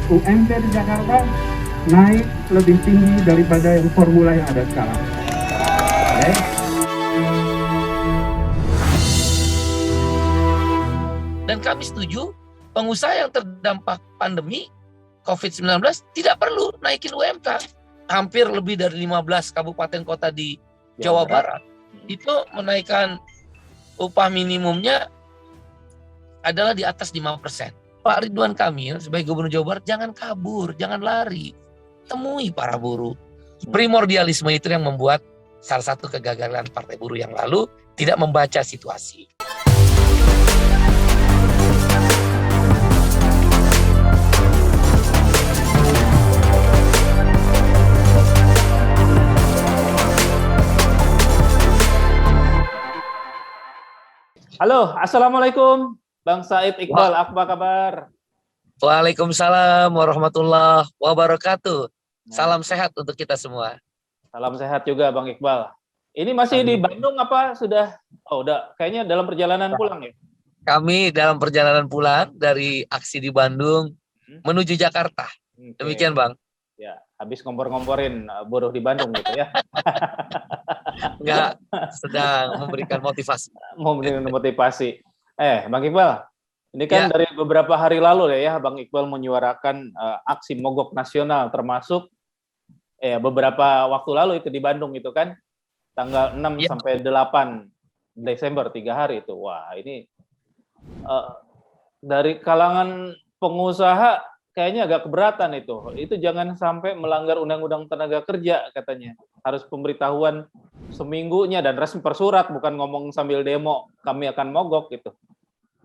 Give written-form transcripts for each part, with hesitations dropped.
UMP di Jakarta naik lebih tinggi daripada yang formula yang ada sekarang. Oke? Dan kami setuju pengusaha yang terdampak pandemi COVID-19 tidak perlu naikin UMK. Hampir lebih dari 15 kabupaten kota di Jawa Barat itu menaikkan upah minimumnya adalah di atas 5%. Pak Ridwan Kamil sebagai Gubernur Jawa Barat jangan kabur, jangan lari. Temui para buruh. Primordialisme itu yang membuat salah satu kegagalan Partai Buruh yang lalu tidak membaca situasi. Halo, Assalamualaikum Bang Said Iqbal, apa kabar? Waalaikumsalam warahmatullahi wabarakatuh. Salam sehat untuk kita semua. Salam sehat juga Bang Iqbal. Ini masih di Bandung apa sudah? Oh, udah kayaknya dalam perjalanan pulang ya? Kami dalam perjalanan pulang dari aksi di Bandung menuju Jakarta. Demikian Bang. Ya, habis ngompor-ngomporin buruh di Bandung gitu ya. Enggak, sedang memberikan motivasi. Memberikan motivasi. Bang Iqbal, ini kan dari beberapa hari lalu ya Bang Iqbal menyuarakan aksi mogok nasional, termasuk beberapa waktu lalu itu di Bandung itu kan, tanggal 6 sampai 8 Desember, 3 hari itu. Wah, ini dari kalangan pengusaha kayaknya agak keberatan itu. Itu jangan sampai melanggar Undang-Undang Tenaga Kerja katanya. Harus pemberitahuan seminggunya dan resmi per surat, bukan ngomong sambil demo kami akan mogok gitu.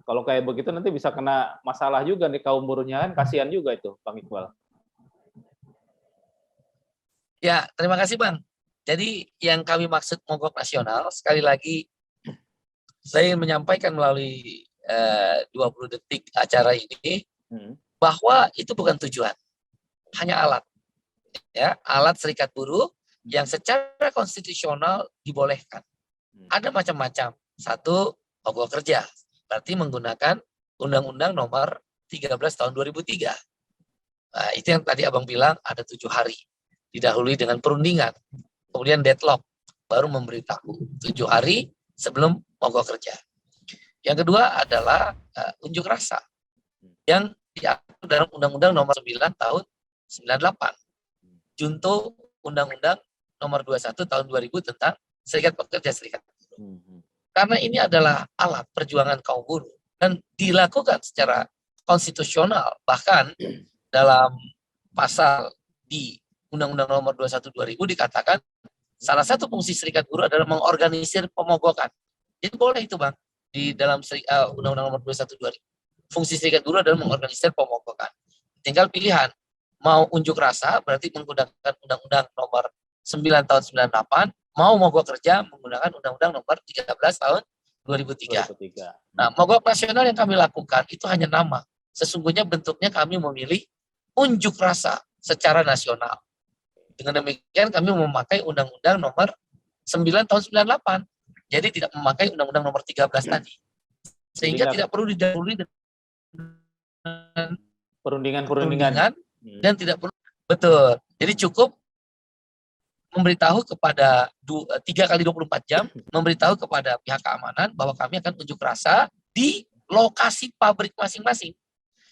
Kalau kayak begitu nanti bisa kena masalah juga nih kaum buruhnya, kan kasihan juga itu Bang Iqbal. Ya, terima kasih Bang. Jadi yang kami maksud mogok nasional, sekali lagi saya ingin menyampaikan melalui 20 detik acara ini bahwa itu bukan tujuan, hanya alat. Ya, alat serikat buruh yang secara konstitusional dibolehkan. Ada macam-macam. Satu, mogok kerja. Berarti menggunakan Undang-Undang Nomor 13 Tahun 2003. Nah, itu yang tadi Abang bilang ada 7 hari. Didahului dengan perundingan. Kemudian deadlock. Baru memberitahu 7 hari sebelum mogok kerja. Yang kedua adalah unjuk rasa. Yang diatur dalam Undang-Undang Nomor 9 Tahun 98. Junto Undang-Undang Nomor 21 Tahun 2000 tentang Serikat Pekerja Serikat Buruh. Karena ini adalah alat perjuangan kaum buruh dan dilakukan secara konstitusional. Bahkan dalam pasal di Undang-Undang Nomor 21 2000 dikatakan salah satu fungsi serikat buruh adalah mengorganisir pemogokan. Jadi boleh itu Bang di dalam Undang-Undang Nomor 21 2000. Fungsi serikat buruh adalah mengorganisir pemogokan. Tinggal pilihan, mau unjuk rasa berarti menggunakan Undang-Undang Nomor 9 Tahun 98, mau mogok kerja menggunakan Undang-Undang Nomor 13 Tahun 2003. Nah, mogok nasional yang kami lakukan itu hanya nama. Sesungguhnya bentuknya kami memilih unjuk rasa secara nasional. Dengan demikian kami memakai Undang-Undang Nomor 9 Tahun 98. Jadi tidak memakai Undang-Undang Nomor 13 tadi. Sehingga tidak perlu didahului dengan perundingan dan tidak perlu betul. Jadi cukup memberitahu kepada 3 kali 24 jam, memberitahu kepada pihak keamanan bahwa kami akan unjuk rasa di lokasi pabrik masing-masing.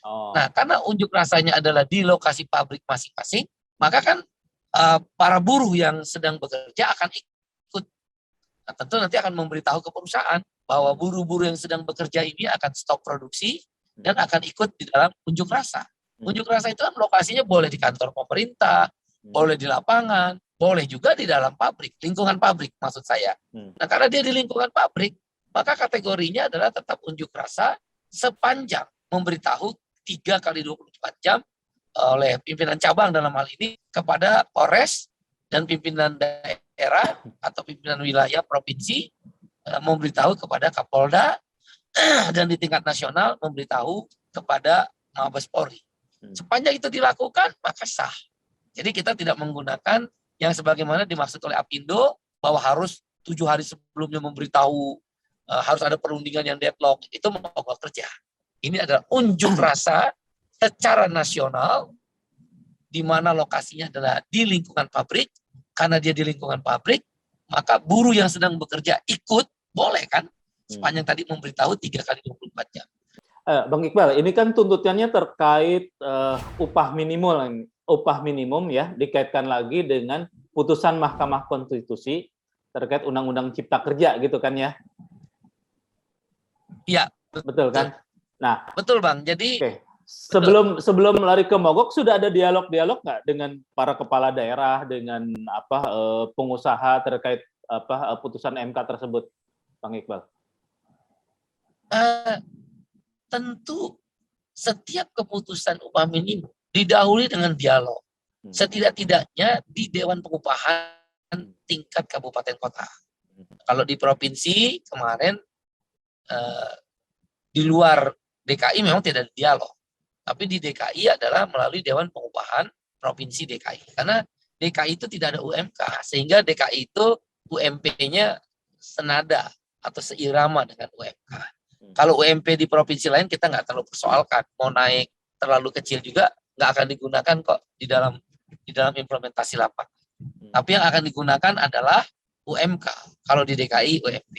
Nah, karena unjuk rasanya adalah di lokasi pabrik masing-masing, maka kan para buruh yang sedang bekerja akan ikut. Nah, tentu nanti akan memberitahu ke perusahaan bahwa buruh-buruh yang sedang bekerja ini akan stop produksi dan akan ikut di dalam unjuk rasa. Unjuk rasa itu kan lokasinya boleh di kantor pemerintah, boleh di lapangan, boleh juga di dalam pabrik, lingkungan pabrik maksud saya. Nah, karena dia di lingkungan pabrik, maka kategorinya adalah tetap unjuk rasa sepanjang memberitahu 3 kali 24 jam oleh pimpinan cabang dalam hal ini kepada Polres dan pimpinan daerah atau pimpinan wilayah provinsi, memberitahu kepada Kapolda dan di tingkat nasional memberitahu kepada Mabes Polri. Sepanjang itu dilakukan, maka sah. Jadi kita tidak menggunakan yang sebagaimana dimaksud oleh Apindo bahwa harus 7 hari sebelumnya memberitahu, harus ada perundingan yang deadlock, itu mogok kerja. Ini adalah unjuk rasa secara nasional di mana lokasinya adalah di lingkungan pabrik. Karena dia di lingkungan pabrik, maka buruh yang sedang bekerja ikut, boleh kan? Sepanjang tadi memberitahu 3 kali 24 jam. Bang Iqbal, ini kan tuntutannya terkait upah minimum ya, dikaitkan lagi dengan putusan Mahkamah Konstitusi terkait Undang-Undang Cipta Kerja gitu kan ya? Iya. Betul kan? Nah, betul Bang. Jadi sebelum lari ke mogok sudah ada dialog nggak dengan para kepala daerah, dengan pengusaha terkait putusan MK tersebut, Bang Iqbal? Tentu setiap keputusan upah minimum didahului dengan dialog. Setidak-tidaknya di Dewan Pengupahan tingkat kabupaten kota. Kalau di provinsi kemarin di luar DKI memang tidak ada dialog. Tapi di DKI adalah melalui Dewan Pengupahan Provinsi DKI. Karena DKI itu tidak ada UMK, sehingga DKI itu UMP-nya senada atau seirama dengan UMK. Kalau UMP di provinsi lain kita nggak terlalu persoalkan, mau naik terlalu kecil juga nggak akan digunakan kok di dalam implementasi lapangan. Tapi yang akan digunakan adalah UMK. Kalau di DKI UMP.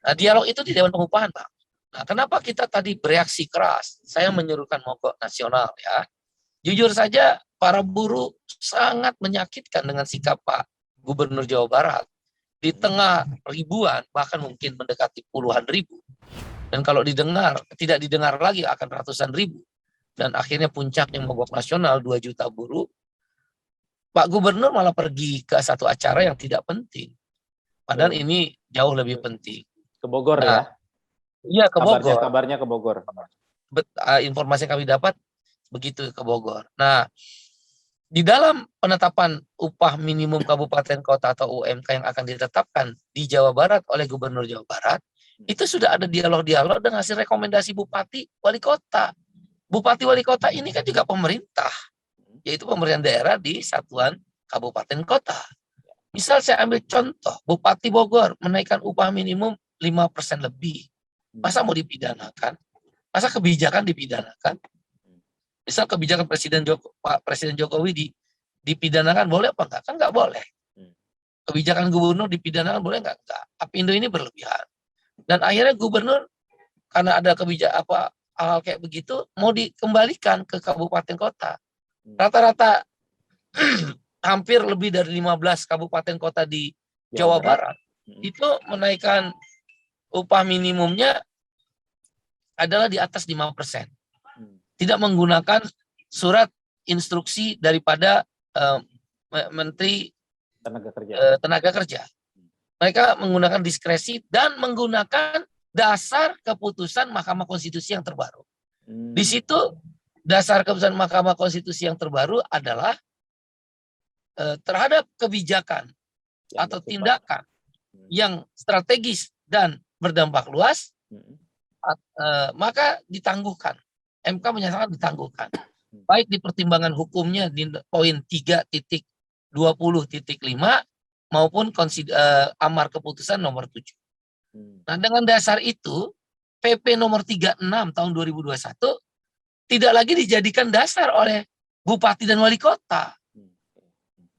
Nah, dialog itu di Dewan Pengupahan, Bang. Nah, kenapa kita tadi bereaksi keras? Saya menyerukan mogok nasional ya. Jujur saja, para buruh sangat menyakitkan dengan sikap Pak Gubernur Jawa Barat. Di tengah ribuan, bahkan mungkin mendekati puluhan ribu. Dan kalau tidak didengar lagi akan ratusan ribu. Dan akhirnya puncaknya mogok nasional 2 juta buruh. Pak Gubernur malah pergi ke satu acara yang tidak penting. Padahal ini jauh lebih penting. Ke Bogor ya? Iya, ke Bogor. Kabarnya ke Bogor. Informasi yang kami dapat begitu ke Bogor. Nah, di dalam penetapan upah minimum kabupaten kota atau UMK yang akan ditetapkan di Jawa Barat oleh Gubernur Jawa Barat, itu sudah ada dialog-dialog dan hasil rekomendasi bupati wali kota. Bupati wali kota ini kan juga pemerintah, yaitu pemerintahan daerah di satuan kabupaten kota. Misal saya ambil contoh, Bupati Bogor menaikkan upah minimum 5% lebih. Masa mau dipidanakan? Masa kebijakan dipidanakan? Misal kebijakan Pak Presiden Jokowi dipidanakan boleh apa enggak? Kan enggak boleh. Kebijakan gubernur dipidanakan boleh enggak? Enggak. Apindo ini berlebihan. Dan akhirnya gubernur karena ada kebijakan hal kayak begitu mau dikembalikan ke kabupaten kota. Rata-rata hampir lebih dari 15 kabupaten kota di Jawa Barat itu menaikkan upah minimumnya adalah di atas 5%. Tidak menggunakan surat instruksi daripada Menteri Tenaga Kerja. Mereka menggunakan diskresi dan menggunakan dasar keputusan Mahkamah Konstitusi yang terbaru. Di situ dasar keputusan Mahkamah Konstitusi yang terbaru adalah terhadap kebijakan atau tindakan yang strategis dan berdampak luas, maka ditangguhkan. MK menyatakan ditangguhkan. Baik di pertimbangan hukumnya di poin 3.20.5 maupun amar keputusan nomor 7. Nah, dengan dasar itu, PP nomor 36 tahun 2021 tidak lagi dijadikan dasar oleh bupati dan wali kota.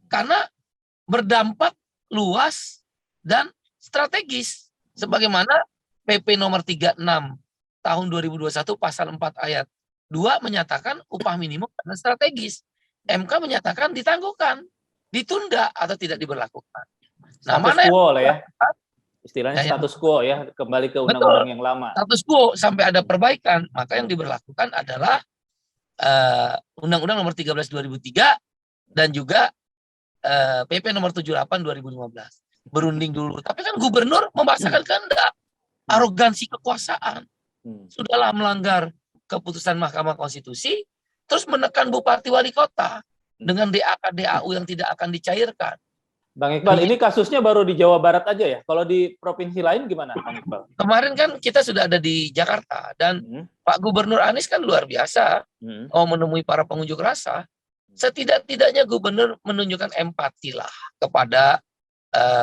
Karena berdampak luas dan strategis. Sebagaimana PP nomor 36 tahun 2021 pasal 4 ayat 2 menyatakan upah minimum karena strategis. MK menyatakan ditangguhkan, ditunda atau tidak diberlakukan. Nah, status quo lah ya. Istilahnya status quo ya, kembali ke undang-undang yang lama. Status quo sampai ada perbaikan, maka yang diberlakukan adalah Undang-Undang nomor 13 2003 dan juga PP nomor 78 2015. Berunding dulu. Tapi kan gubernur memaksakan kehendak. Arogansi kekuasaan. Sudahlah melanggar keputusan Mahkamah Konstitusi, terus menekan bupati wali kota dengan DAK DAU yang tidak akan dicairkan. Bang Iqbal, ini kasusnya baru di Jawa Barat aja ya? Kalau di provinsi lain gimana, Bang Iqbal? Kemarin kan kita sudah ada di Jakarta dan Pak Gubernur Anies kan luar biasa mau menemui para pengunjuk rasa. Setidak-tidaknya gubernur menunjukkan empati lah kepada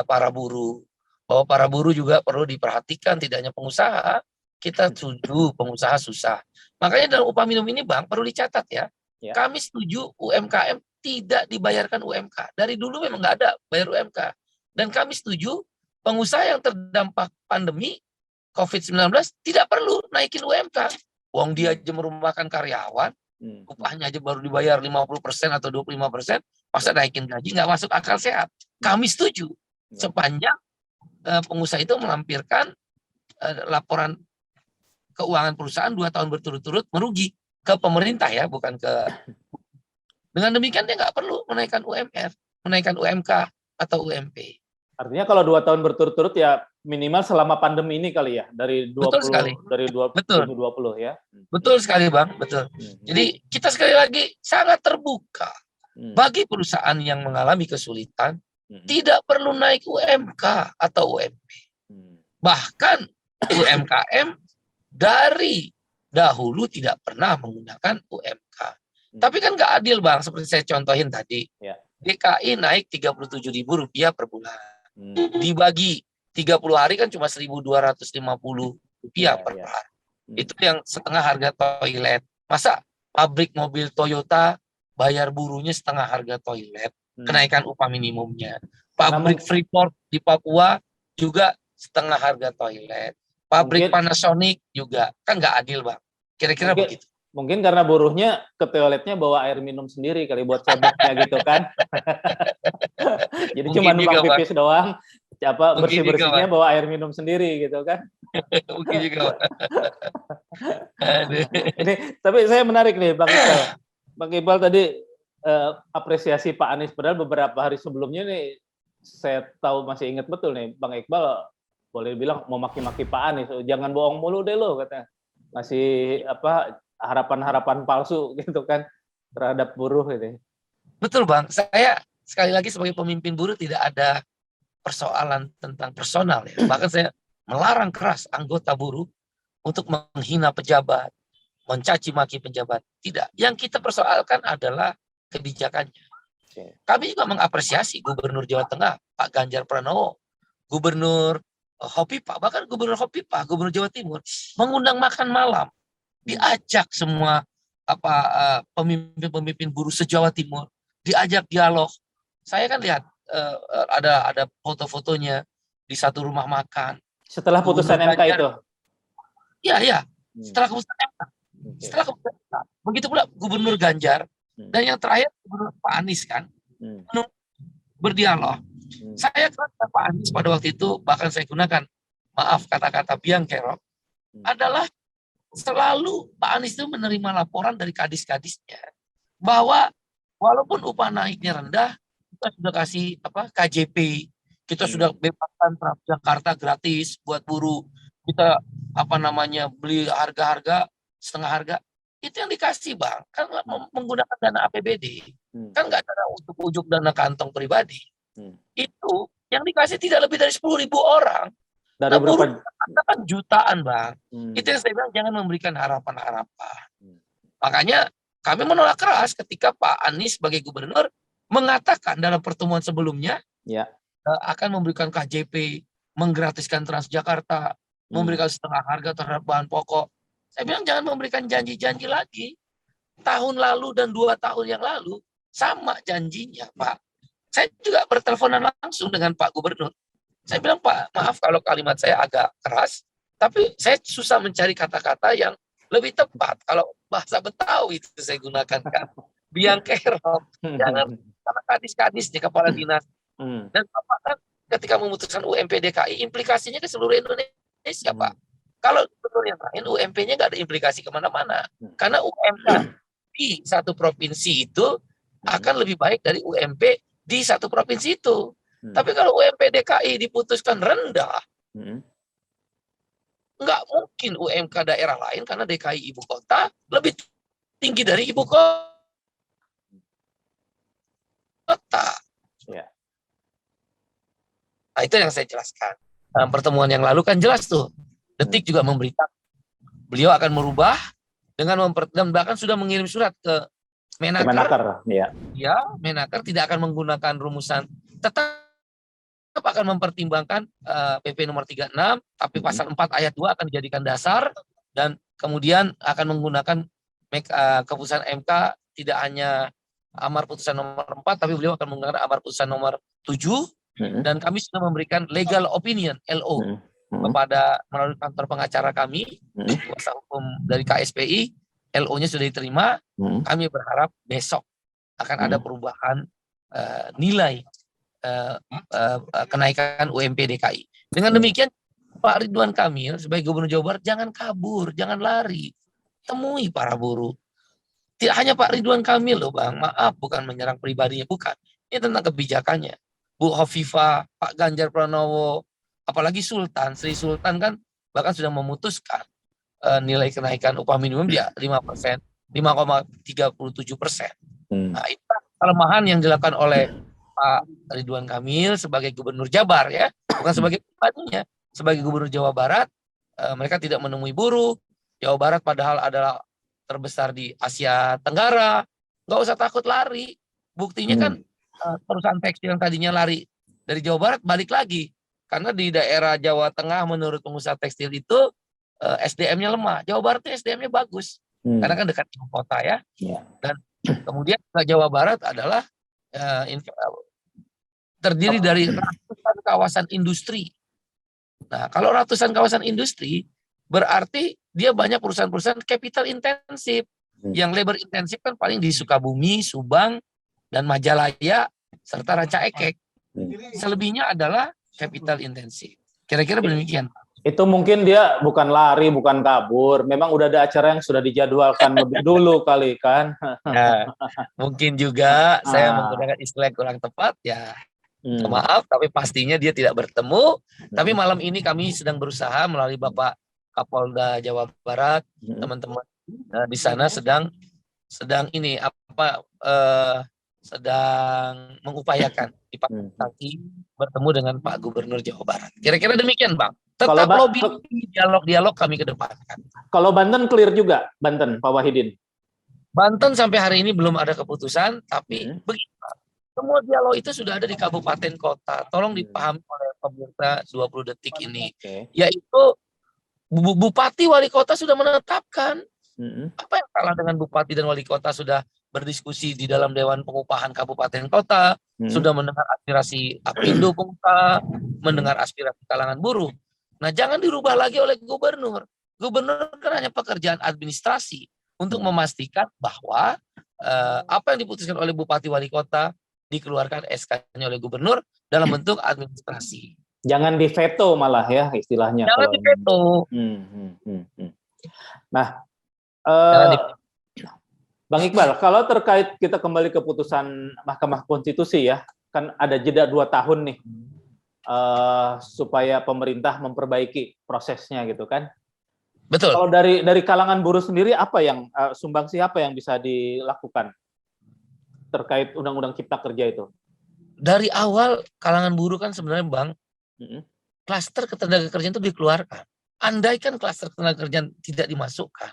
para buruh. Bahwa para buruh juga perlu diperhatikan, tidak hanya pengusaha. Kita setuju pengusaha susah. Makanya dalam upah minimum ini Bang perlu dicatat ya. Ya. Kami setuju UMKM tidak dibayarkan UMK. Dari dulu memang nggak ada bayar UMK. Dan kami setuju pengusaha yang terdampak pandemi COVID-19 tidak perlu naikin UMK. Wong dia aja merumahkan karyawan, upahnya aja baru dibayar 50% atau 25%, masa naikin gaji nggak masuk akal sehat. Kami setuju sepanjang pengusaha itu melampirkan laporan keuangan perusahaan 2 tahun berturut-turut merugi ke pemerintah ya, bukan ke. Dengan demikian dia nggak perlu menaikkan UMR, menaikkan UMK atau UMP. Artinya kalau 2 tahun berturut-turut ya minimal selama pandemi ini kali ya, dari 20 Betul sekali. dari Betul. 2020 ya. Betul sekali Bang, betul. Jadi kita sekali lagi sangat terbuka bagi perusahaan yang mengalami kesulitan, tidak perlu naik UMK atau UMP. Bahkan UMKM dari dahulu tidak pernah menggunakan UMK. Tapi kan nggak adil Bang, seperti saya contohin tadi. Ya. DKI naik Rp37.000 per bulan. Dibagi 30 hari kan cuma Rp1.250 per hari. Itu yang setengah harga toilet. Masa pabrik mobil Toyota bayar buruhnya setengah harga toilet, kenaikan upah minimumnya. Pabrik Freeport di Papua juga setengah harga toilet. Pabrik Panasonic juga, kan nggak adil Bang. Kira-kira begitu. Mungkin karena buruhnya ke toiletnya bawa air minum sendiri kali buat ceboknya gitu kan. Jadi cuma numpang pipis doang, bersih-bersihnya bawa air minum sendiri gitu kan. Mungkin juga. Ini tapi saya menarik nih Bang Iqbal. Bang Iqbal tadi apresiasi Pak Anies, padahal beberapa hari sebelumnya nih saya tahu masih ingat betul nih Bang Iqbal boleh bilang mau maki-maki Pak Anies, jangan bohong mulu deh lo katanya. Masih harapan-harapan palsu gitu kan terhadap buruh gitu. Betul Bang, saya sekali lagi sebagai pemimpin buruh tidak ada persoalan tentang personal ya. Bahkan saya melarang keras anggota buruh untuk menghina pejabat, mencaci maki pejabat. Tidak. Yang kita persoalkan adalah kebijakannya. Kami juga mengapresiasi Gubernur Jawa Tengah, Pak Ganjar Pranowo, Gubernur Hopipa, bahkan Gubernur Hopipa, Gubernur Jawa Timur, mengundang makan malam. Diajak semua pemimpin-pemimpin buruh se-Jawa Timur, diajak dialog. Saya kan lihat ada foto-fotonya di satu rumah makan. Setelah putusan MK itu? Iya. Setelah keputusan MK. Setelah keputusan MK. Begitu pula Gubernur Ganjar. Dan yang terakhir Gubernur Pak Anies kan. Berdialog. Saya kata Pak Anies pada waktu itu, bahkan saya gunakan, maaf kata-kata biang kerok, adalah selalu Pak Anies itu menerima laporan dari kadis-kadisnya bahwa walaupun upah naiknya rendah, kita sudah kasih KJP, kita sudah bebaskan Transjakarta gratis buat buruh, kita beli harga-harga setengah harga, itu yang dikasih Bang, kan menggunakan dana APBD, kan nggak ada ujuk dana kantong pribadi, itu yang dikasih tidak lebih dari 10.000 orang. Dari berapa? Kan jutaan Bang. Itu yang saya bilang jangan memberikan harapan-harapan. Makanya kami menolak keras ketika Pak Anies sebagai gubernur mengatakan dalam pertemuan sebelumnya akan memberikan KJP, menggratiskan Transjakarta, memberikan setengah harga terhadap bahan pokok. Saya bilang jangan memberikan janji-janji lagi. Tahun lalu dan 2 tahun yang lalu sama janjinya Pak. Saya juga berteleponan langsung dengan Pak Gubernur. Saya bilang, Pak, maaf kalau kalimat saya agak keras, tapi saya susah mencari kata-kata yang lebih tepat. Kalau bahasa Betawi itu saya gunakan kan. Biang kerok, jangan karena kadis-kadis di kepala dinas. Dan Bapak kan ketika memutuskan UMP DKI, implikasinya ke seluruh Indonesia, Pak. Kalau seluruh yang lain, UMP-nya nggak ada implikasi kemana-mana. Karena UMK di satu provinsi itu akan lebih baik dari UMP di satu provinsi itu. Tapi kalau UMP DKI diputuskan rendah, nggak mungkin UMK daerah lain karena DKI ibu kota lebih tinggi dari ibu kota. Nah, itu yang saya jelaskan. Dalam pertemuan yang lalu kan jelas tuh. Detik juga memberitakan beliau akan merubah dengan dan bahkan sudah mengirim surat ke Menaker. Menaker tidak akan menggunakan rumusan, tetap akan mempertimbangkan PP nomor 36, tapi pasal 4 ayat 2 akan dijadikan dasar dan kemudian akan menggunakan keputusan MK tidak hanya amar putusan nomor 4, tapi beliau akan menggunakan amar putusan nomor 7, dan kami sudah memberikan legal opinion LO kepada melalui kantor pengacara kami, kuasa hukum dari KSPI. LO-nya sudah diterima. Kami berharap besok akan ada perubahan nilai kenaikan UMP DKI. Dengan demikian Pak Ridwan Kamil sebagai Gubernur Jawa Barat jangan kabur, jangan lari, temui para buruh. Tidak hanya Pak Ridwan Kamil loh Bang, maaf, bukan menyerang pribadinya, bukan. Ini tentang kebijakannya. Bu Hovifah, Pak Ganjar Pranowo, apalagi Sultan, Sri Sultan kan bahkan sudah memutuskan nilai kenaikan upah minimum dia 5%, 5,37%. Nah, itu kelemahan yang dilakukan oleh Pak Ridwan Kamil sebagai Gubernur Jabar ya, bukan sebagai pribadinya, sebagai Gubernur Jawa Barat. Mereka tidak menemui buruh. Jawa Barat padahal adalah terbesar di Asia Tenggara, nggak usah takut lari. Buktinya kan perusahaan tekstil yang tadinya lari dari Jawa Barat balik lagi, karena di daerah Jawa Tengah menurut pengusaha tekstil itu SDM-nya lemah. Jawa Barat itu SDM-nya bagus, karena kan dekat ibu kota ya. Dan kemudian Jawa Barat adalah terdiri dari ratusan kawasan industri. Nah, kalau ratusan kawasan industri berarti dia banyak perusahaan-perusahaan capital intensif. Yang labor intensif kan paling di Sukabumi, Subang, dan Majalaya, serta Ranca Ekek. Selebihnya adalah capital intensif. Kira-kira demikian. Itu mungkin dia bukan lari, bukan kabur. Memang udah ada acara yang sudah dijadwalkan lebih dulu kali kan. Ya, mungkin juga saya menggunakan istilah yang kurang tepat ya. Maaf, tapi pastinya dia tidak bertemu. Tapi malam ini kami sedang berusaha melalui Bapak Kapolda Jawa Barat, teman-teman di sana sedang ini sedang mengupayakan difasilitasi bertemu dengan Pak Gubernur Jawa Barat. Kira-kira demikian, Bang. Tetap lobby, dialog kami kedepankan. Kalau Banten clear juga, Banten, Pak Wahidin? Banten sampai hari ini belum ada keputusan, tapi begitu. Semua dialog itu sudah ada di kabupaten kota. Tolong dipahami oleh pemirsa 20 detik ini. Yaitu Bupati Wali Kota sudah menetapkan. Apa yang salah dengan Bupati dan Wali Kota sudah berdiskusi di dalam Dewan Pengupahan Kabupaten Kota, sudah mendengar aspirasi Apindo Pengusaha, mendengar aspirasi kalangan buruh. Nah, jangan dirubah lagi oleh gubernur. Gubernur kan hanya pekerjaan administrasi untuk memastikan bahwa apa yang diputuskan oleh Bupati Wali Kota dikeluarkan SK-nya oleh gubernur dalam bentuk administrasi. Jangan diveto malah ya istilahnya. Jangan diveto. Nah, Bang Iqbal, kalau terkait kita kembali ke putusan Mahkamah Konstitusi ya, kan ada jeda 2 tahun nih supaya pemerintah memperbaiki prosesnya gitu kan. Betul. Kalau dari kalangan buruh sendiri apa yang sumbangsi apa yang bisa dilakukan terkait Undang-Undang Cipta Kerja itu? Dari awal kalangan buruh kan sebenarnya Bang, klaster ketenagakerjaan itu dikeluarkan. Andaikan klaster ketenagakerjaan tidak dimasukkan,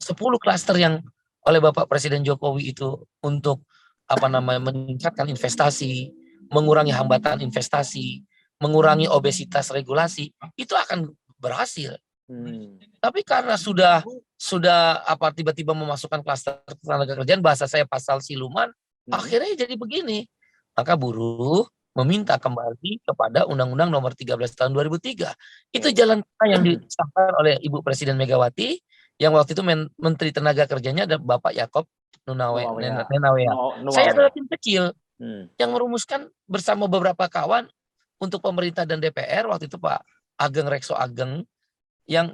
10 klaster yang oleh Bapak Presiden Jokowi itu untuk meningkatkan investasi, mengurangi hambatan investasi, mengurangi obesitas regulasi, itu akan berhasil. Tapi karena sudah tiba-tiba memasukkan klaster ketenagakerjaan, bahasa saya pasal siluman, akhirnya jadi begini. Maka buruh meminta kembali kepada Undang-Undang Nomor 13 Tahun 2003. Itu jalan yang disahkan oleh Ibu Presiden Megawati, yang waktu itu Menteri Tenaga Kerjanya ada Bapak Yakob Nenawea. Saya adalah tim kecil yang merumuskan bersama beberapa kawan untuk pemerintah dan DPR, waktu itu Pak Ageng Rekso Ageng yang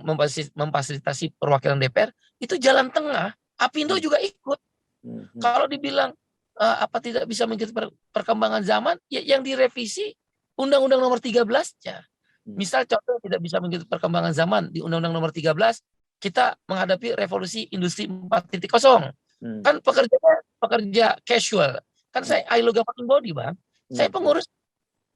memfasilitasi perwakilan DPR, itu jalan tengah. Apindo juga ikut. Kalau dibilang tidak bisa mengikuti perkembangan zaman, ya yang direvisi Undang-Undang Nomor 13-nya. Misal contoh tidak bisa mengikuti perkembangan zaman di Undang-Undang Nomor 13, kita menghadapi revolusi industri 4.0. Kan pekerja casual. Kan saya ILO governing body, Bang. Saya pengurus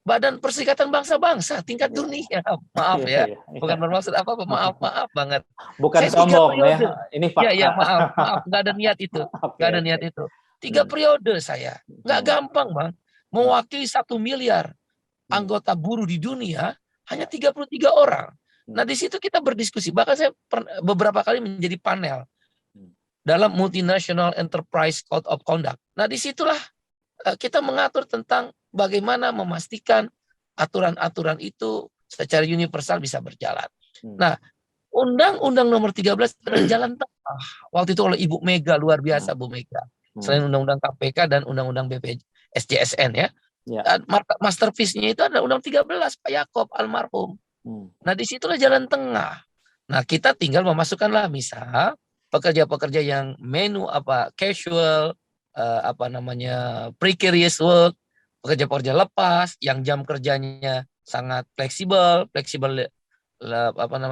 Badan Perserikatan Bangsa-Bangsa tingkat dunia. Maaf ya. Bukan bermaksud apa-apa, maaf banget. Bukan sombong ya. Ini fakta. Ya, maaf, enggak ada niat itu. Enggak ada niat itu. 3 periode saya. Enggak gampang, Bang. Mewakili 1 miliar anggota buruh di dunia hanya 33 orang. Nah, di situ kita berdiskusi. Bahkan saya beberapa kali menjadi panel. dalam Multinational Enterprise Code of Conduct. Nah, disitulah kita mengatur tentang bagaimana memastikan aturan-aturan itu secara universal bisa berjalan. Nah, Undang-Undang nomor 13 adalah jalan tengah. Waktu itu oleh Ibu Mega, luar biasa Bu Mega. Selain Undang-Undang KPK dan Undang-Undang BPJSN ya. Dan masterpiece-nya itu adalah Undang 13 Pak Yaakob almarhum. Nah, disitulah jalan tengah. Nah, kita tinggal memasukkanlah misal pekerja-pekerja yang casual, precarious work, pekerja-pekerja lepas yang jam kerjanya sangat fleksibel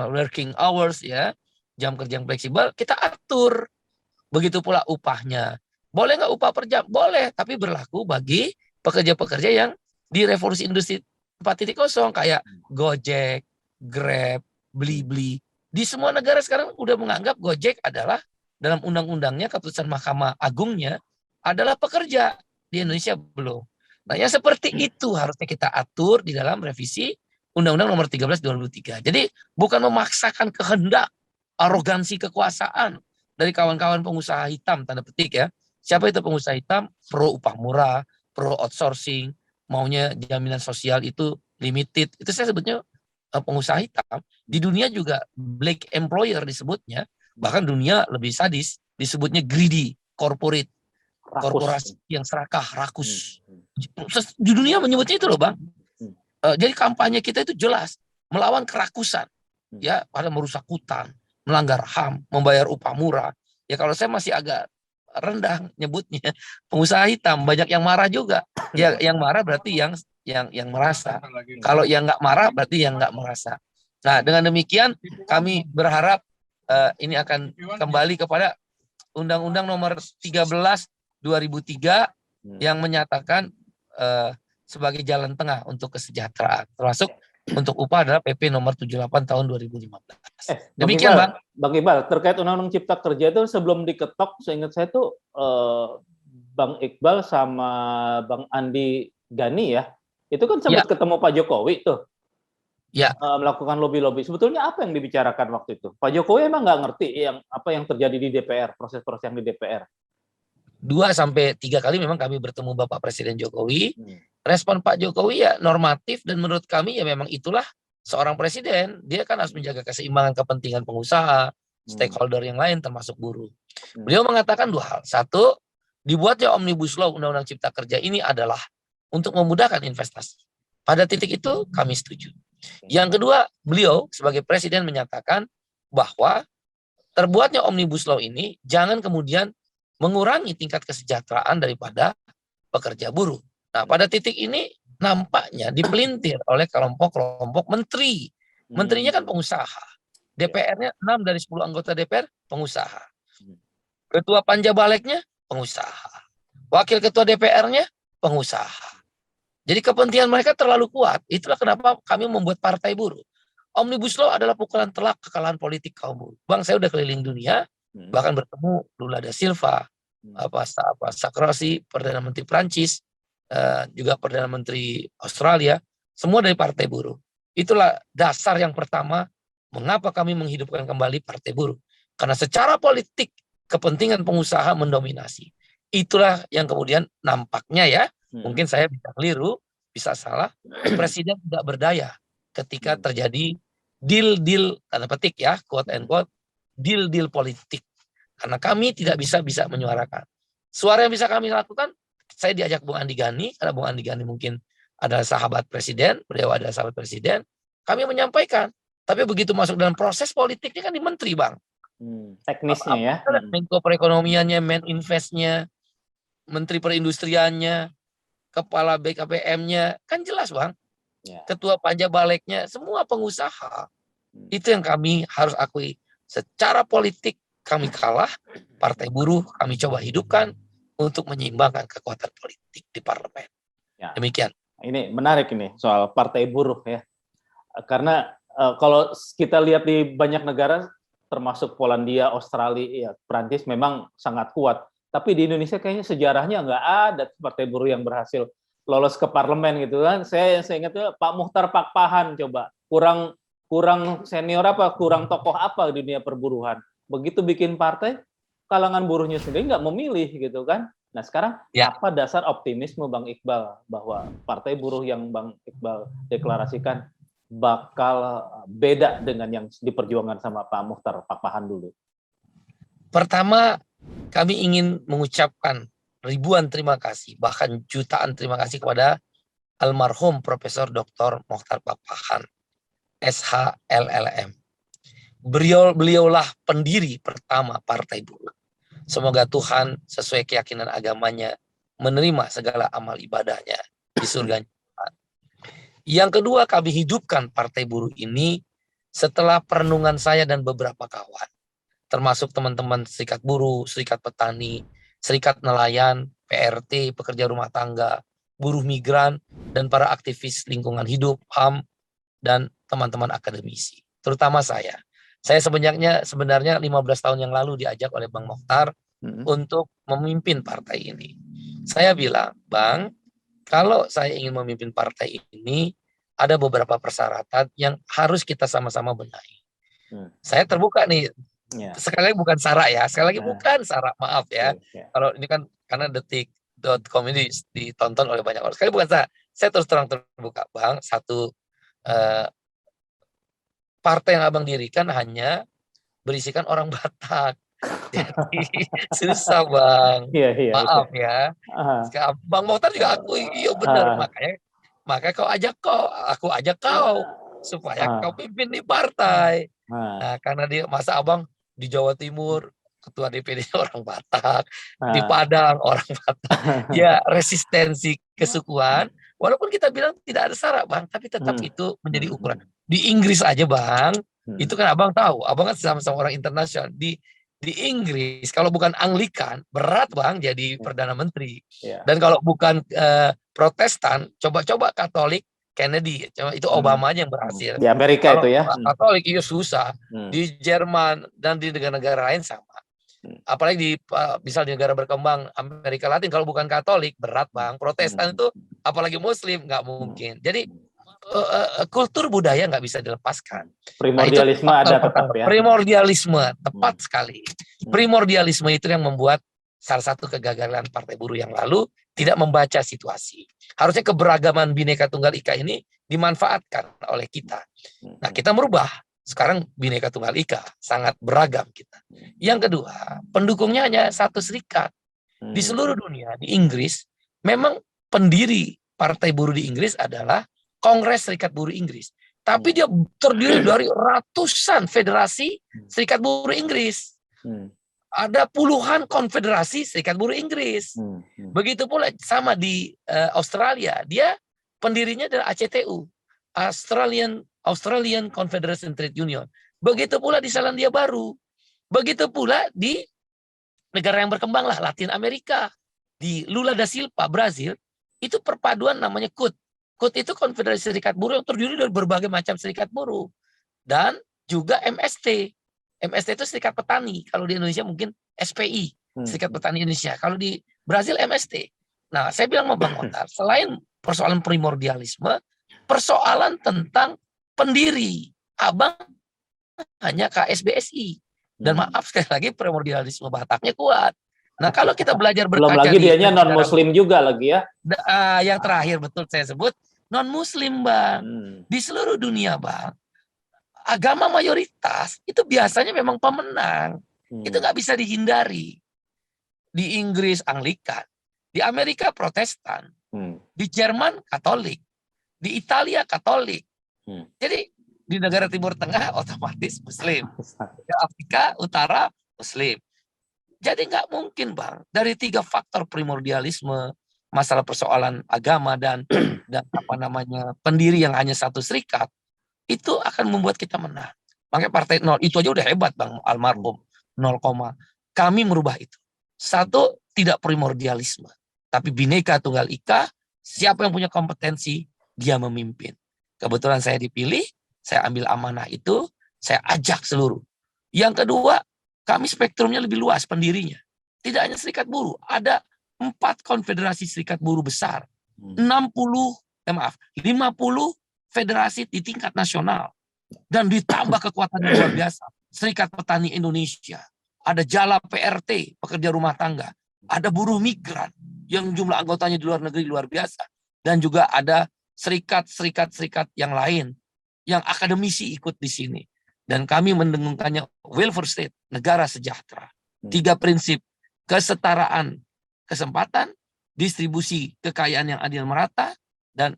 working hours ya, jam kerja yang fleksibel kita atur. Begitu pula upahnya. Boleh nggak upah per jam? Boleh, tapi berlaku bagi pekerja-pekerja yang di revolusi industri 4.0 kayak Gojek, Grab, Blibli. Di semua negara sekarang udah menganggap Gojek adalah dalam undang-undangnya, keputusan Mahkamah Agungnya adalah pekerja. Di Indonesia belum. Nah, yang seperti itu harusnya kita atur di dalam revisi Undang-Undang nomor 13 2003. Jadi bukan memaksakan kehendak, arogansi kekuasaan dari kawan-kawan pengusaha hitam, tanda petik ya. Siapa itu pengusaha hitam? Pro upah murah, pro outsourcing, maunya jaminan sosial itu limited. Itu saya sebutnya pengusaha hitam. Di dunia juga black employer disebutnya. Bahkan dunia lebih sadis, disebutnya greedy, corporate. Korporasi yang serakah, rakus. Di dunia menyebutnya itu loh Bang. Jadi kampanye kita itu jelas melawan kerakusan, ya, pada merusak hutan, melanggar HAM, membayar upah murah. Ya kalau saya masih agak rendah nyebutnya pengusaha hitam, banyak yang marah juga. Ya yang marah berarti yang merasa. Kalau yang nggak marah berarti yang nggak merasa. Nah dengan demikian kami berharap ini akan kembali kepada Undang-Undang nomor 13 2003 yang menyatakan sebagai jalan tengah untuk kesejahteraan, termasuk untuk upah adalah PP nomor 78 tahun 2015. Demikian Bang Iqbal, terkait Undang-Undang Cipta Kerja itu sebelum diketok, seingat saya tuh Bang Iqbal sama Bang Andi Gani ya, itu kan sempat ketemu Pak Jokowi tuh, melakukan lobby-lobby. Sebetulnya apa yang dibicarakan waktu itu? Pak Jokowi emang nggak ngerti apa yang terjadi di DPR, proses-proses yang di DPR. 2-3 kali memang kami bertemu Bapak Presiden Jokowi. Respon Pak Jokowi ya normatif dan menurut kami ya memang itulah seorang presiden. Dia kan harus menjaga keseimbangan kepentingan pengusaha, stakeholder yang lain termasuk buruh. Beliau mengatakan 2 hal. 1, dibuatnya Omnibus Law Undang-Undang Cipta Kerja ini adalah untuk memudahkan investasi. Pada titik itu kami setuju. Yang kedua, beliau sebagai presiden menyatakan bahwa terbuatnya Omnibus Law ini jangan kemudian mengurangi tingkat kesejahteraan daripada pekerja buruh. Nah, pada titik ini nampaknya dipelintir oleh kelompok-kelompok menteri. Menterinya kan pengusaha. DPR-nya 6 dari 10 anggota DPR pengusaha. Ketua Panja Baleknya pengusaha. Wakil ketua DPR-nya pengusaha. Jadi kepentingan mereka terlalu kuat. Itulah kenapa kami membuat partai buruh. Omnibus Law adalah pukulan telak kekalahan politik kaum buruh. Bang, saya udah keliling dunia, bahkan bertemu Lula da Silva, Sarkozy, Perdana Menteri Prancis, juga Perdana Menteri Australia, semua dari partai buruh. Itulah dasar yang pertama mengapa kami menghidupkan kembali partai buruh. Karena secara politik kepentingan pengusaha mendominasi. Itulah yang kemudian nampaknya ya, mungkin saya bisa keliru, bisa salah, presiden tidak berdaya ketika terjadi deal-deal, tanda petik ya, quote and quote, deal-deal politik. Karena kami tidak bisa menyuarakan. Suara yang bisa kami lakukan, saya diajak Bung Andi Gani, karena Bung Andi Gani mungkin adalah sahabat presiden, beliau adalah sahabat presiden, kami menyampaikan. Tapi begitu masuk dalam proses politiknya kan di menteri, Bang. Teknisnya ya. Menko perekonomiannya, Meninvestnya, Menteri Perindustriannya, Kepala BKPM-nya, kan jelas, Bang. Ketua Panja Baleknya, semua pengusaha. Itu yang kami harus akui. Secara politik kami kalah, partai buruh kami coba hidupkan untuk menyeimbangkan kekuatan politik di parlemen. Demikian. Ini menarik ini soal partai buruh ya. Karena kalau kita lihat di banyak negara, termasuk Polandia, Australia, Prancis memang sangat kuat. Tapi di Indonesia kayaknya sejarahnya nggak ada partai buruh yang berhasil lolos ke parlemen gitu kan. Saya ingat Pak Muchtar Pakpahan coba. Kurang senior apa, kurang tokoh apa di dunia perburuhan. Begitu bikin partai, kalangan buruhnya sendiri nggak memilih gitu kan. Nah sekarang Ya. apa dasar optimisme Bang Iqbal bahwa partai buruh yang Bang Iqbal deklarasikan bakal beda dengan yang diperjuangkan sama Pak Muchtar Pakpahan dulu? Pertama, kami ingin mengucapkan ribuan terima kasih, bahkan jutaan terima kasih kepada almarhum Profesor Dr. Mochtar Pakpahan, SH LLM. Beliaulah pendiri pertama Partai Buruh. Semoga Tuhan sesuai keyakinan agamanya menerima segala amal ibadahnya di surga. Yang kedua, kami hidupkan Partai Buruh ini setelah perenungan saya dan beberapa kawan, termasuk teman-teman serikat buruh, serikat petani, serikat nelayan, PRT, pekerja rumah tangga, buruh migran, dan para aktivis lingkungan hidup, HAM, dan teman-teman akademisi. Terutama saya. Saya sebenarnya 15 tahun yang lalu diajak oleh Bang Mochtar untuk memimpin partai ini. Saya bilang, Bang, kalau saya ingin memimpin partai ini, ada beberapa persyaratan yang harus kita sama-sama benahi. Saya terbuka nih, sekali lagi bukan sara ya, sekali lagi bukan sara, maaf ya. Kalau ini kan karena detik.com ini ditonton oleh banyak orang, sekali bukan sara. Saya terus terang terbuka, Bang, satu partai yang abang dirikan hanya berisikan orang Batak. Jadi susah, Bang. Maaf ya. Bang Mochtar juga aku, iya benar. Makanya aku ajak kau supaya kau pimpin di partai. Nah, karena masa abang di Jawa Timur ketua DPD orang Batak, di Padang orang Batak. Ya, resistensi kesukuan. Walaupun kita bilang tidak ada syarat, Bang, tapi tetap itu menjadi ukuran. Di Inggris aja, Bang, itu kan abang tahu, abang kan sama-sama orang internasional. Di Inggris, kalau bukan Anglikan, berat, Bang, jadi Perdana Menteri. Dan kalau bukan Protestan, coba-coba Katolik, Kennedy, itu Obama aja yang berhasil. Di Amerika kalau itu ya. Katolik itu susah. Di Jerman dan di negara-negara lain sama. Apalagi misal di negara berkembang Amerika Latin, kalau bukan Katolik berat, Bang. Protestan itu apalagi Muslim nggak mungkin. Jadi kultur budaya nggak bisa dilepaskan. Primordialisme ada tetap ya. Primordialisme tepat sekali. Primordialisme itu yang membuat salah satu kegagalan Partai Buruh yang lalu tidak membaca situasi. Harusnya keberagaman Bhinneka Tunggal Ika ini dimanfaatkan oleh kita. Nah, kita merubah. Sekarang Bhinneka Tunggal Ika sangat beragam kita. Yang kedua, pendukungnya hanya satu serikat. Di seluruh dunia, di Inggris, memang pendiri Partai Buruh di Inggris adalah Kongres Serikat Buruh Inggris. Tapi dia terdiri dari ratusan federasi Serikat Buruh Inggris. Ada puluhan konfederasi Serikat Buruh Inggris. Begitu pula sama di Australia. Dia pendirinya adalah ACTU. Australian Confederation Trade Union. Begitu pula di Selandia Baru. Begitu pula di negara yang berkembang lah, Latin Amerika. Di Lula da Silva, Brazil, itu perpaduan namanya CUT. CUT itu Konfederasi Serikat Buruh yang terdiri dari berbagai macam serikat buruh. Dan juga MST. MST itu Serikat Petani. Kalau di Indonesia mungkin SPI, Serikat Petani Indonesia. Kalau di Brazil MST. Nah, saya bilang sama Bang Mochtar, selain persoalan primordialisme, persoalan tentang pendiri. Abang hanya KSBSI. Dan maaf sekali lagi primordialisme Bataknya kuat. Nah, kalau kita belajar berkaca, belum lagi dianya non-muslim juga lagi ya. Yang terakhir betul saya sebut non-muslim, Bang. Di seluruh dunia, Bang, agama mayoritas itu biasanya memang pemenang. Itu nggak bisa dihindari. Di Inggris Anglikan, di Amerika Protestan, di Jerman Katolik, di Italia Katolik. Jadi di negara Timur Tengah otomatis Muslim. Di Afrika Utara Muslim. Jadi nggak mungkin, Bang, dari 3 faktor primordialisme, masalah persoalan agama dan apa namanya pendiri yang hanya satu serikat, itu akan membuat kita menang. Makanya partai 0 itu aja udah hebat, Bang, almarhum 0, kami merubah itu. Satu, tidak primordialisme, tapi Bhinneka Tunggal Ika, siapa yang punya kompetensi, dia memimpin. Kebetulan saya dipilih, saya ambil amanah itu, saya ajak seluruh. Yang kedua, kami spektrumnya lebih luas pendirinya. Tidak hanya serikat buruh, ada 4 konfederasi serikat buruh besar. 50 federasi di tingkat nasional. Dan ditambah kekuatan yang luar biasa. Serikat Petani Indonesia. ada Jala PRT, pekerja rumah tangga, ada buruh migran yang jumlah anggotanya di luar negeri luar biasa, dan juga ada serikat yang lain, yang akademisi ikut di sini. Dan kami mendengungkannya welfare state, negara sejahtera. 3 prinsip: kesetaraan kesempatan, distribusi kekayaan yang adil merata, dan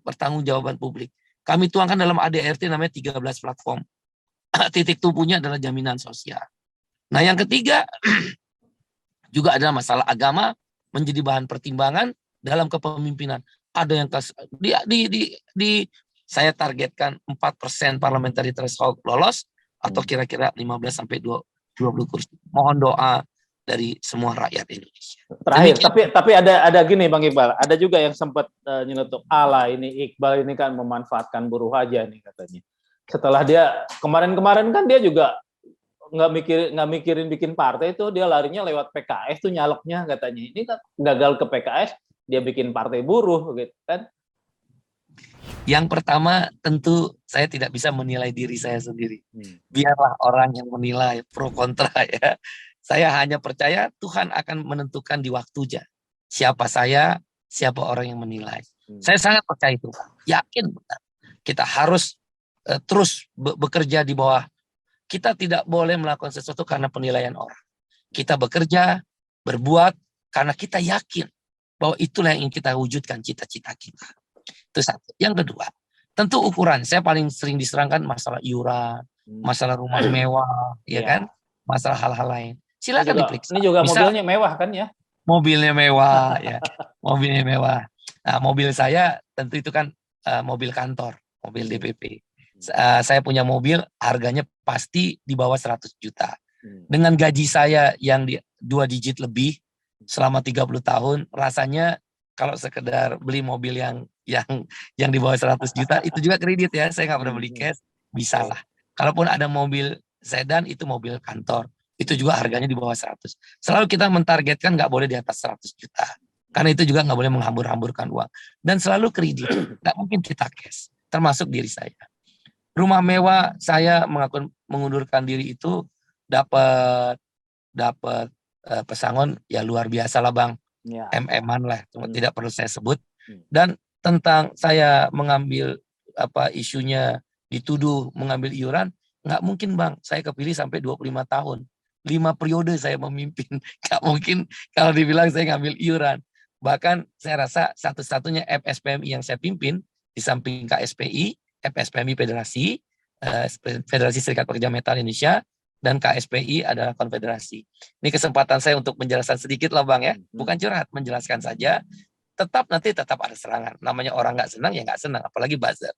pertanggungjawaban publik. Kami tuangkan dalam ADRT namanya 13 platform. Titik tumpunya adalah jaminan sosial. Nah, yang ketiga juga adalah masalah agama menjadi bahan pertimbangan dalam kepemimpinan. Ada yang saya targetkan 4% parliamentary threshold lolos, atau kira-kira 15 sampai 20 kursi. Mohon doa dari semua rakyat Indonesia. Terakhir, tapi ada gini Bang Iqbal, ada juga yang sempat nyelotok, ala ini Iqbal ini kan memanfaatkan buruh aja nih katanya. Setelah dia kemarin kan dia juga nggak mikirin bikin partai, itu dia larinya lewat PKS tuh nyaleknya katanya. Ini kan gagal ke PKS, dia bikin partai buruh gitu kan. Yang pertama, tentu saya tidak bisa menilai diri saya sendiri. Biarlah orang yang menilai pro kontra ya. Saya hanya percaya Tuhan akan menentukan di waktunya siapa saya, siapa orang yang menilai. Saya sangat percaya itu, yakin benar. Kita harus terus bekerja di bawah. Kita tidak boleh melakukan sesuatu karena penilaian orang. Kita bekerja, berbuat karena kita yakin bahwa itulah yang ingin kita wujudkan, cita-cita kita. Itu satu. Yang kedua, tentu ukuran. Saya paling sering diserangkan masalah iuran, masalah rumah mewah, ya kan, masalah hal-hal lain. Silakan diperiksa. Ini juga mobilnya mewah kan ya? Mobilnya mewah, ya, mobilnya mewah. Nah, mobil saya tentu itu kan mobil kantor, mobil DPP. Saya punya mobil, harganya pasti di bawah 100 juta. Dengan gaji saya yang 2 digit lebih selama 30 tahun, rasanya kalau sekedar beli mobil yang di bawah 100 juta, itu juga kredit ya, saya nggak pernah beli cash, bisa lah. Kalaupun ada mobil sedan, itu mobil kantor, itu juga harganya di bawah 100. Selalu kita mentargetkan nggak boleh di atas 100 juta. Karena itu juga nggak boleh menghambur-hamburkan uang. Dan selalu kredit, nggak mungkin kita cash, termasuk diri saya. Rumah mewah saya mengundurkan diri itu dapat pesangon ya luar biasa lah Bang. Ya. MM-an lah, tidak perlu saya sebut. Dan tentang saya mengambil isunya dituduh mengambil iuran, nggak mungkin Bang. Saya kepilih sampai 25 tahun. 5 periode saya memimpin. Nggak mungkin kalau dibilang saya ngambil iuran. Bahkan saya rasa satu-satunya FSPMI yang saya pimpin di samping KSPI, FSPMI Federasi, Federasi Serikat Pekerja Metal Indonesia, dan KSPI adalah konfederasi. Ini kesempatan saya untuk menjelaskan sedikit lah Bang ya. Bukan curhat, menjelaskan saja. Tetap ada serangan. Namanya orang nggak senang ya nggak senang, apalagi buzzer.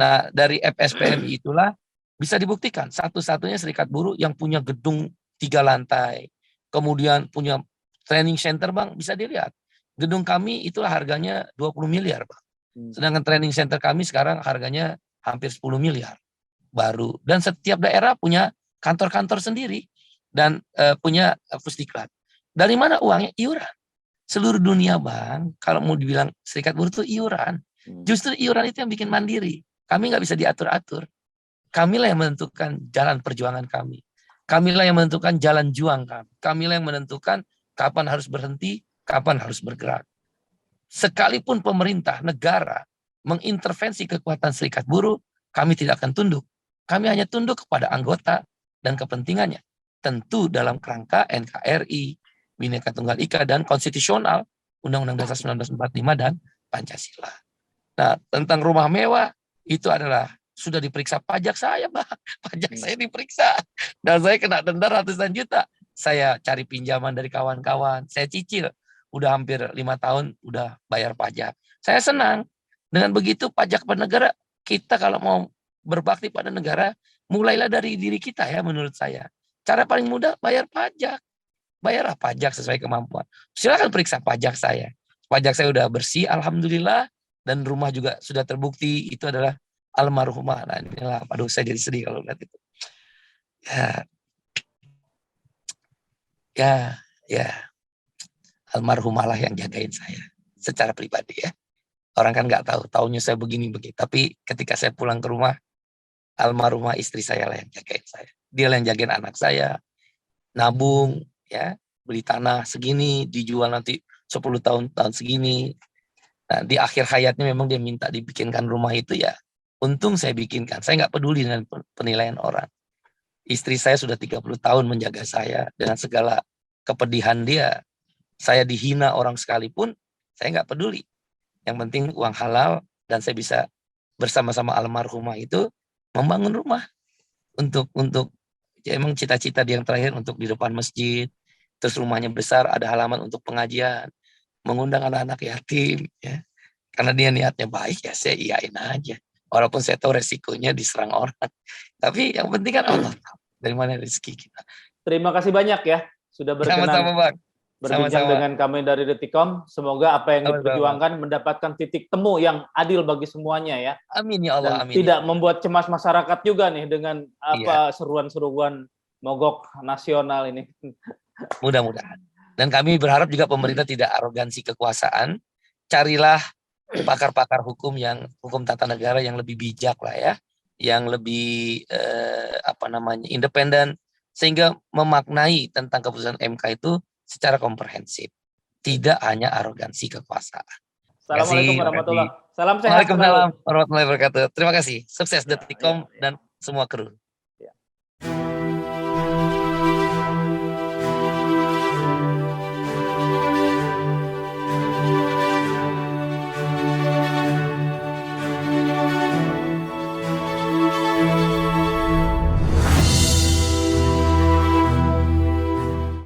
Nah, dari FSPMI itulah bisa dibuktikan satu-satunya serikat buruh yang punya gedung 3 lantai. Kemudian punya training center Bang, bisa dilihat. Gedung kami itulah harganya 20 miliar Bang. Sedangkan training center kami sekarang harganya hampir 10 miliar baru. Dan setiap daerah punya kantor-kantor sendiri dan punya pusdiklat. Dari mana uangnya? Iuran. Seluruh dunia Bang, kalau mau dibilang serikat buruh itu iuran. Justru iuran itu yang bikin mandiri. Kami nggak bisa diatur-atur. Kamilah yang menentukan jalan perjuangan kami. Kamilah yang menentukan jalan juang kami. Kamilah yang menentukan kapan harus berhenti, kapan harus bergerak. Sekalipun pemerintah, negara mengintervensi kekuatan serikat buruh, kami tidak akan tunduk. Kami hanya tunduk kepada anggota dan kepentingannya. Tentu dalam kerangka NKRI, Bhinneka Tunggal Ika, dan konstitusional, Undang-Undang Dasar 1945 dan Pancasila. Nah, tentang rumah mewah, itu adalah sudah diperiksa pajak saya, Bang. Pajak saya diperiksa. Dan saya kena denda ratusan juta. Saya cari pinjaman dari kawan-kawan. Saya cicil. Udah hampir 5 tahun, udah bayar pajak. Saya senang. Dengan begitu pajak pada negara, kita kalau mau berbakti pada negara, mulailah dari diri kita ya menurut saya. Cara paling mudah bayar pajak. Bayarlah pajak sesuai kemampuan. Silakan periksa pajak saya. Pajak saya udah bersih, alhamdulillah. Dan rumah juga sudah terbukti itu adalah almarhumah. Nah inilah, aduh saya jadi sedih kalau lihat itu. Ya. Almarhumah lah yang jagain saya. Secara pribadi ya. Orang kan nggak tahu, taunya saya begini-begini. Tapi ketika saya pulang ke rumah, almarhumah istri saya lah yang jagain saya. Dia lah yang jagain anak saya. nabung, ya, beli tanah segini, dijual nanti 10 tahun segini. Nah, di akhir hayatnya memang dia minta dibikinkan rumah itu, ya untung saya bikinkan. Saya nggak peduli dengan penilaian orang. Istri saya sudah 30 tahun menjaga saya dengan segala kepedihan dia. Saya dihina orang sekalipun, saya nggak peduli. Yang penting uang halal dan saya bisa bersama-sama almarhumah itu membangun rumah untuk ya emang cita-cita dia yang terakhir untuk di depan masjid, terus rumahnya besar, ada halaman untuk pengajian, mengundang anak-anak yatim, ya. Karena dia niatnya baik, ya saya iyain aja. Walaupun saya tahu resikonya diserang orang. Tapi yang penting kan Allah tahu dari mana rezeki kita. Terima kasih banyak ya sudah Sama-sama berkenan Bang. berbincang Sama-sama. dengan kami dari Detikcom. Semoga apa yang Sama-sama. diperjuangkan mendapatkan titik temu yang adil bagi semuanya ya. Amin ya Allah, Dan amin. tidak Ya. membuat cemas masyarakat juga nih dengan Iya. seruan-seruan mogok nasional ini. Mudah-mudahan. Dan kami berharap juga pemerintah tidak arogansi kekuasaan. Carilah pakar-pakar hukum tata negara yang lebih bijak lah ya, yang lebih independen, sehingga memaknai tentang keputusan MK itu secara komprehensif, tidak hanya arogansi kekuasaan. Assalamualaikum warahmatullahi wabarakatuh. Salam sehat Waalaikumsalam selalu. warahmatullahi wabarakatuh. Terima kasih. Sukses Ya, Detikcom ya, ya. dan semua kru. Ya.